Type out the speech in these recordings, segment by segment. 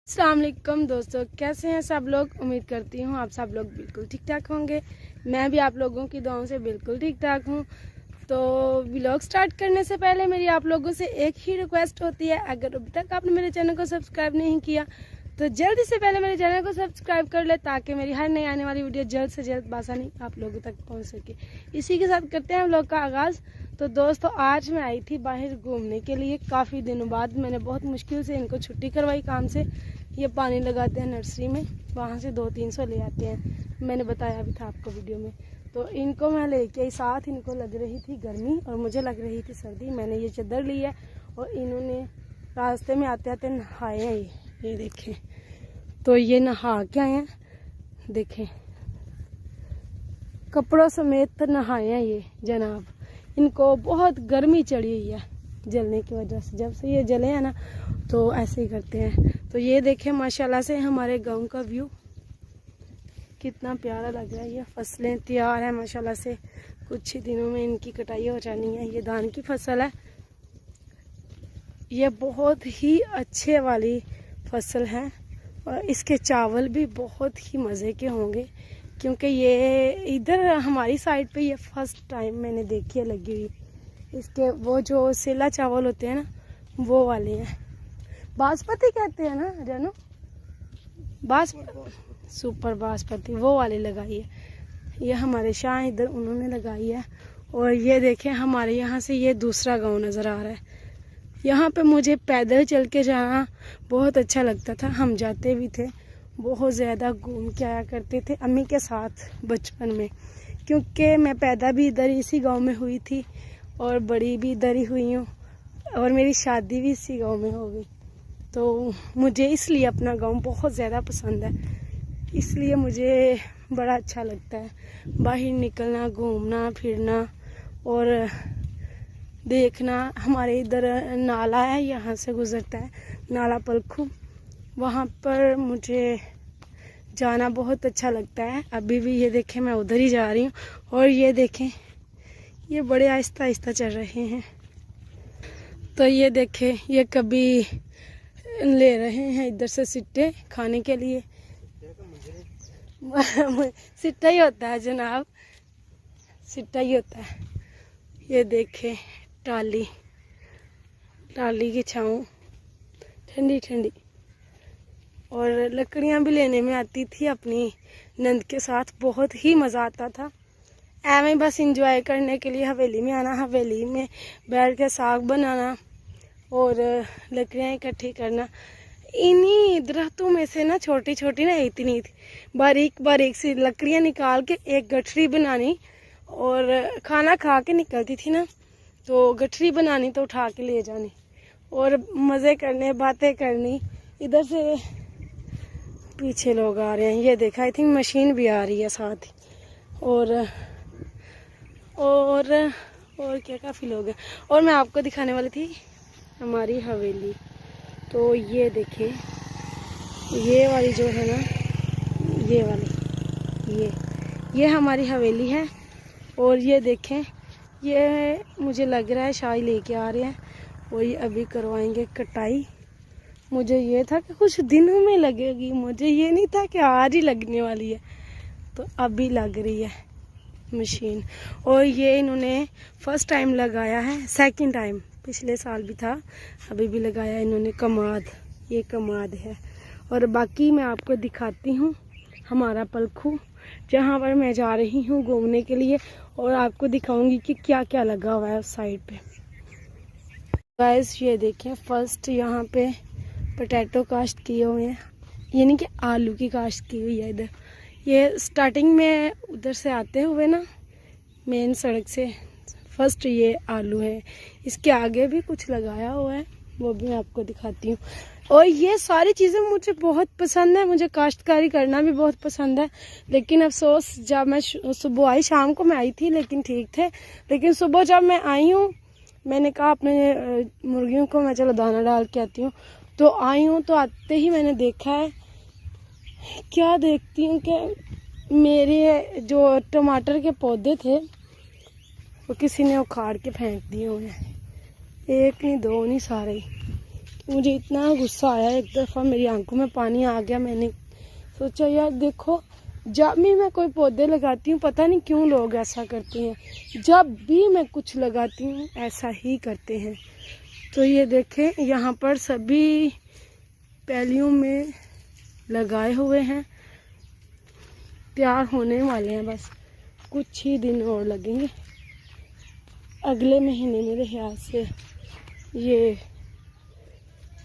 अस्सलाम वालेकुम दोस्तों, कैसे हैं सब लोग। उम्मीद करती हूँ आप सब लोग बिल्कुल ठीक ठाक होंगे। मैं भी आप लोगों की दुआओं से बिल्कुल ठीक ठाक हूँ। तो व्लॉग स्टार्ट करने से पहले मेरी आप लोगों से एक ही रिक्वेस्ट होती है, अगर अभी तक आपने मेरे चैनल को सब्सक्राइब नहीं किया तो जल्दी से पहले मेरे चैनल को सब्सक्राइब कर ले, ताकि मेरी हर नई आने वाली वीडियो जल्द से जल्द आसानी आप लोगों तक पहुँच सके। इसी के साथ करते हैं व्लॉग का आगाज़। तो दोस्तों, आज मैं आई थी बाहर घूमने के लिए। काफ़ी दिनों बाद मैंने बहुत मुश्किल से इनको छुट्टी करवाई काम से। ये पानी लगाते हैं नर्सरी में, वहाँ से 200-300 ले आते हैं। मैंने बताया भी था आपको वीडियो में। तो इनको मैं लेके आई साथ। इनको लग रही थी गर्मी और मुझे लग रही थी सर्दी। मैंने ये चादर ली है और इन्होंने रास्ते में आते आते नहाए हैं। ये देखें, तो ये नहा के आए हैं। देखें, कपड़ों समेत नहाए हैं ये जनाब। इनको बहुत गर्मी चढ़ी हुई है जलने की वजह से। जब से ये जले हैं ना तो ऐसे ही करते हैं। तो ये देखें माशाल्लाह से हमारे गांव का व्यू कितना प्यारा लग रहा है। ये फसलें तैयार है माशाल्लाह से। कुछ ही दिनों में इनकी कटाई हो जानी है। ये धान की फसल है। ये बहुत ही अच्छे वाली फसल है और इसके चावल भी बहुत ही मज़े के होंगे, क्योंकि ये इधर हमारी साइड पे ये फर्स्ट टाइम मैंने देखी है लगी हुई। इसके वो जो सेला चावल होते हैं ना, वो वाले हैं। बासमती कहते हैं ना जानू, सुपर बासमती वो वाले लगाई है। ये हमारे शाह इधर उन्होंने लगाई है। और ये देखें, हमारे यहाँ से ये दूसरा गांव नज़र आ रहा है। यहाँ पे मुझे पैदल चल के जाना बहुत अच्छा लगता था। हम जाते भी थे, बहुत ज़्यादा घूम के आया करते थे अम्मी के साथ बचपन में, क्योंकि मैं पैदा भी इधर इसी गांव में हुई थी और बड़ी भी इधर ही हुई हूँ और मेरी शादी भी इसी गांव में हो गई। तो मुझे इसलिए अपना गांव बहुत ज़्यादा पसंद है। इसलिए मुझे बड़ा अच्छा लगता है बाहर निकलना, घूमना फिरना और देखना। हमारे इधर नाला है, यहाँ से गुज़रता है नाला पलखू। वहाँ पर मुझे जाना बहुत अच्छा लगता है। अभी भी ये देखें, मैं उधर ही जा रही हूँ। और ये देखें, ये बड़े आहिस्ता आहिस्ता चल रहे हैं। तो ये देखें, ये कभी ले रहे हैं इधर से सिट्टे खाने के लिए। सिट्टा ही होता है जनाब, सिट्टा ही होता है। ये देखें, टाली की छाँव ठंडी ठंडी। और लकड़ियाँ भी लेने में आती थी अपनी नंद के साथ। बहुत ही मज़ा आता था। ऐਵੇਂ बस इंजॉय करने के लिए हवेली में आना, हवेली में बैठ के साग बनाना और लकड़ियाँ इकट्ठी करना। इन्हीं दरख्तों में से ना छोटी छोटी ना इतनी थी बारीक बारीक सी लकड़ियाँ निकाल के एक गठरी बनानी। और खाना खा के निकलती थी ना, तो गठरी बनानी तो उठा के ले जानी और मज़े करने, बातें करनी। इधर से पीछे लोग आ रहे हैं। ये देखा, आई थिंक मशीन भी आ रही है साथ ही। और क्या, काफ़ी लोग हैं। और मैं आपको दिखाने वाली थी हमारी हवेली। तो ये देखें, ये वाली जो है ना, ये वाली ये हमारी हवेली है। और ये देखें, ये मुझे लग रहा है शाही लेके आ रहे हैं और ये अभी करवाएंगे कटाई। मुझे ये था कि कुछ दिनों में लगेगी, मुझे ये नहीं था कि आज ही लगने वाली है। तो अभी लग रही है मशीन। और ये इन्होंने फर्स्ट टाइम लगाया है, सेकंड टाइम पिछले साल भी था, अभी भी लगाया इन्होंने कमाद। ये कमाद है। और बाकी मैं आपको दिखाती हूँ हमारा पलखू, जहाँ पर मैं जा रही हूँ घूमने के लिए। और आपको दिखाऊंगी कि क्या क्या लगा हुआ है उस साइड पे। गाइस, ये देखें, फर्स्ट यहाँ पे पोटैटो काश्त किए हुए हैं, यानी कि आलू की काश्त की हुई है इधर। ये स्टार्टिंग में उधर से आते हुए ना, मेन सड़क से फर्स्ट ये आलू है। इसके आगे भी कुछ लगाया हुआ है, वो भी मैं आपको दिखाती हूँ। और ये सारी चीज़ें मुझे बहुत पसंद है। मुझे काश्तकारी करना भी बहुत पसंद है। लेकिन अफसोस, जब मैं सुबह आई, शाम को मैं आई थी लेकिन ठीक थे। लेकिन सुबह जब मैं आई हूँ, मैंने कहा अपने मुर्गियों को मैं चलो दाना डाल के आती हूँ। तो आई हूँ, तो आते ही मैंने देखा है, क्या देखती हूँ कि मेरे जो टमाटर के पौधे थे वो किसी ने उखाड़ के फेंक दिए हुए हैं। एक नहीं, दो नहीं, सारे ही। मुझे इतना गुस्सा आया, एक दफ़ा मेरी आंखों में पानी आ गया। मैंने सोचा यार देखो, जब भी मैं कोई पौधे लगाती हूँ, पता नहीं क्यों लोग ऐसा करते हैं, जब भी मैं कुछ लगाती हूँ ऐसा ही करते हैं। तो ये देखें, यहाँ पर सभी पैलियों में लगाए हुए हैं, तैयार होने वाले हैं, बस कुछ ही दिन और लगेंगे। अगले महीने मेरे ख्याल से ये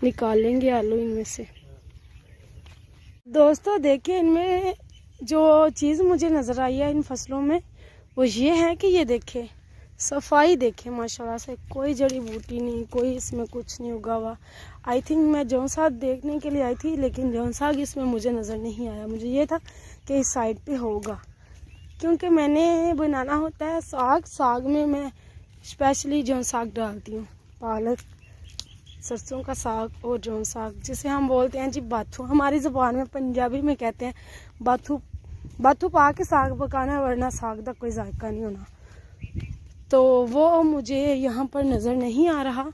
निकालेंगे आलू इनमें से। दोस्तों देखिए, इनमें जो चीज़ मुझे नज़र आई है इन फसलों में, वो ये है कि ये देखें, सफाई देखें माशाल्लाह से, कोई जड़ी बूटी नहीं, कोई इसमें कुछ नहीं उगा हुआ। आई थिंक मैं जौन साग देखने के लिए आई थी, लेकिन जौन साग इसमें मुझे नज़र नहीं आया। मुझे ये था कि इस साइड पे होगा, क्योंकि मैंने बनाना होता है साग में मैं स्पेशली जौन साग डालती हूँ, पालक, सरसों का साग और जौन साग, जिसे हम बोलते हैं जी बाथू। हमारी ज़ुबान में पंजाबी में कहते हैं बाथू। बाथू पा के साग पकाना, वरना साग का कोई जायका नहीं होना। तो वो मुझे यहाँ पर नज़र नहीं आ रहा।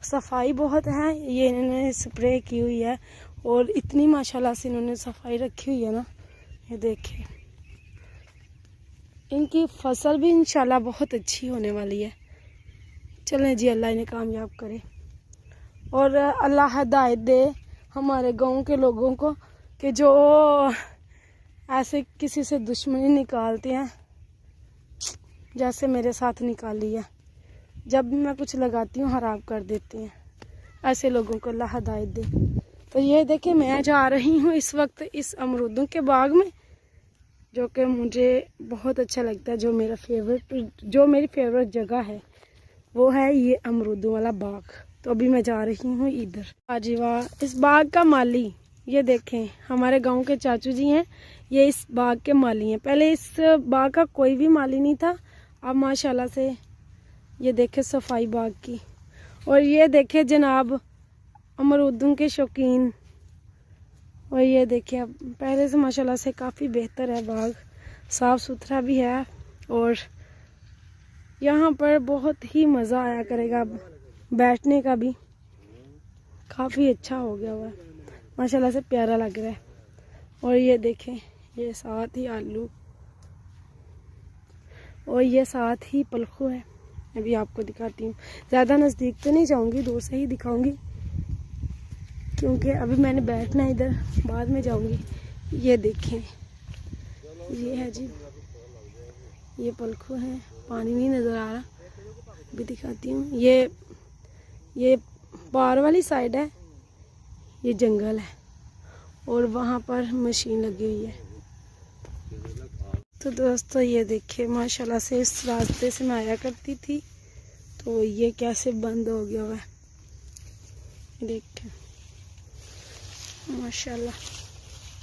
सफाई बहुत है, ये इन्होंने स्प्रे की हुई है और इतनी माशाल्लाह से इन्होंने सफाई रखी हुई है ना, ये देखें। इनकी फसल भी इंशाल्लाह बहुत अच्छी होने वाली है। चलें जी, अल्लाह इन्हें कामयाब करे और अल्लाह हिदायत दे हमारे गांव के लोगों को कि जो ऐसे किसी से दुश्मनी निकालते हैं, जैसे मेरे साथ निकाली है। जब भी मैं कुछ लगाती हूँ खराब कर देते हैं, ऐसे लोगों को अल्लाह हिदायत दे। तो ये देखिए, मैं जा रही हूँ इस वक्त इस अमरूदों के बाग में, जो कि मुझे बहुत अच्छा लगता है। जो मेरी फेवरेट जगह है वो है ये अमरूदों वाला बाग। तो अभी मैं जा रही हूँ इधर। आजी वाह, इस बाग का माली ये देखें, हमारे गांव के चाचू जी हैं, ये इस बाग के माली हैं। पहले इस बाग का कोई भी माली नहीं था, अब माशाल्लाह से ये देखें सफाई बाग की। और ये देखें जनाब अमरूदों के शौकीन, और ये देखिए अब पहले से माशाल्लाह से काफ़ी बेहतर है बाग, साफ़ सुथरा भी है और यहाँ पर बहुत ही मज़ा आया करेगा। बैठने का भी काफ़ी अच्छा हो गया हुआ है, माशाल्लाह से प्यारा लग रहा है। और ये देखें, ये साथ ही आलू और ये साथ ही पलखू है। अभी आपको दिखाती हूँ, ज़्यादा नज़दीक तो नहीं जाऊँगी, दूर से ही दिखाऊँगी, क्योंकि अभी मैंने बैठना है इधर, बाद में जाऊँगी। ये देखें, ये है जी, ये पलखू है, पानी नहीं नज़र आ रहा, अभी दिखाती हूँ। ये पार वाली साइड है, ये जंगल है और वहाँ पर मशीन लगी हुई है। तो दोस्तों ये देखिए, माशाल्लाह से इस रास्ते से मैं आया करती थी, तो ये कैसे बंद हो गया हुआ है, देखिए माशाल्लाह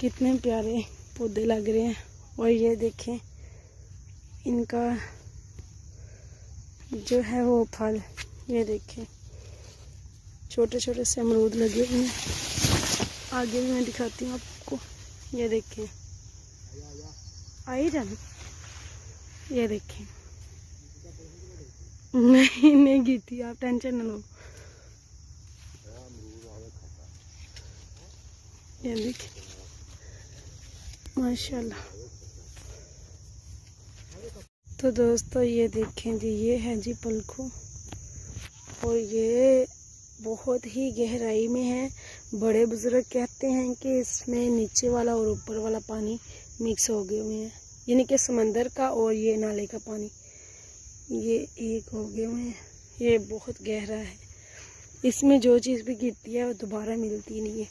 कितने प्यारे पौधे लग रहे हैं। और ये देखें इनका जो है वो फल, ये देखें छोटे छोटे से अमरूद लगे हुए हैं। आगे भी मैं दिखाती हूँ आपको, ये देखें, आई जाना, ये देखें, नहीं गिरती, आप टेंशन न लो। ये देखें माशाल्लाह। तो दोस्तों ये देखें जी, ये है जी पलखू और ये बहुत ही गहराई में है। बड़े बुजुर्ग कहते हैं कि इसमें नीचे वाला और ऊपर वाला पानी मिक्स हो गए हुए हैं, यानी कि समंदर का और ये नाले का पानी ये एक हो गए हुए हैं। ये बहुत गहरा है, इसमें जो चीज़ भी गिरती है वो दोबारा मिलती नहीं है।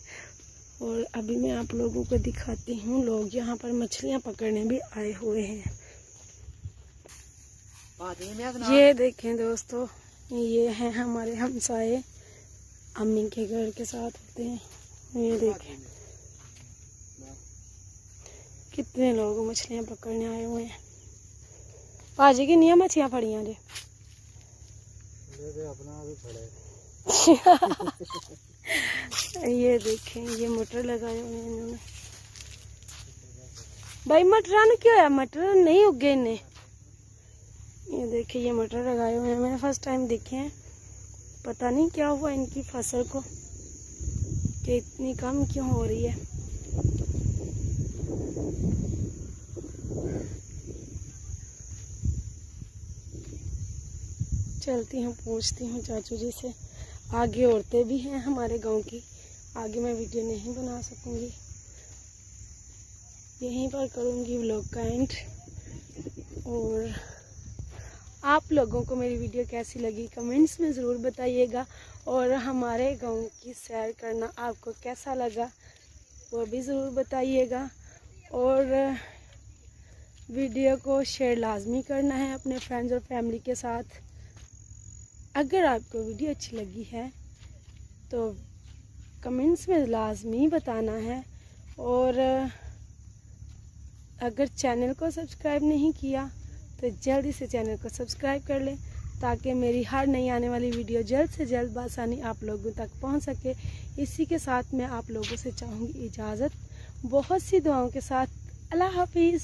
और अभी मैं आप लोगों को दिखाती हूँ, लोग यहाँ पर मछलियाँ पकड़ने भी आए हुए हैं। ये देखें दोस्तों, ये हैं हमारे हमसाए, अम्मी के घर के साथ होते हैं। ये देखें कितने लोग मछलियाँ पकड़ने आए हुए हैं। पाजी की नहीं मछलियाँ फड़ियाँ जे ये देखें, ये मटर लगाए हुए हैं इन्होंने। भाई मटर ने क्या है, मटर नहीं उगे इन्हें। ये देखिए, ये मटर लगाए हुए हैं, मैंने फर्स्ट टाइम देखे हैं, पता नहीं क्या हुआ इनकी फसल को। कि इतनी कम क्यों हो रही है। चलती हूँ, पूछती हूँ चाचू जी से। आगे औरतें भी हैं हमारे गांव की, आगे मैं वीडियो नहीं बना सकूँगी, यहीं पर करूँगी व्लॉग का एंड। और आप लोगों को मेरी वीडियो कैसी लगी कमेंट्स में ज़रूर बताइएगा, और हमारे गांव की सैर करना आपको कैसा लगा वो भी ज़रूर बताइएगा। और वीडियो को शेयर लाजमी करना है अपने फ्रेंड्स और फैमिली के साथ। अगर आपको वीडियो अच्छी लगी है तो कमेंट्स में लाजमी बताना है। और अगर चैनल को सब्सक्राइब नहीं किया तो जल्दी से चैनल को सब्सक्राइब कर लें, ताकि मेरी हर नई आने वाली वीडियो जल्द से जल्द बआसानी आप लोगों तक पहुंच सके। इसी के साथ मैं आप लोगों से चाहूँगी इजाज़त, बहुत सी दुआओं के साथ। अल्लाह हाफिज़।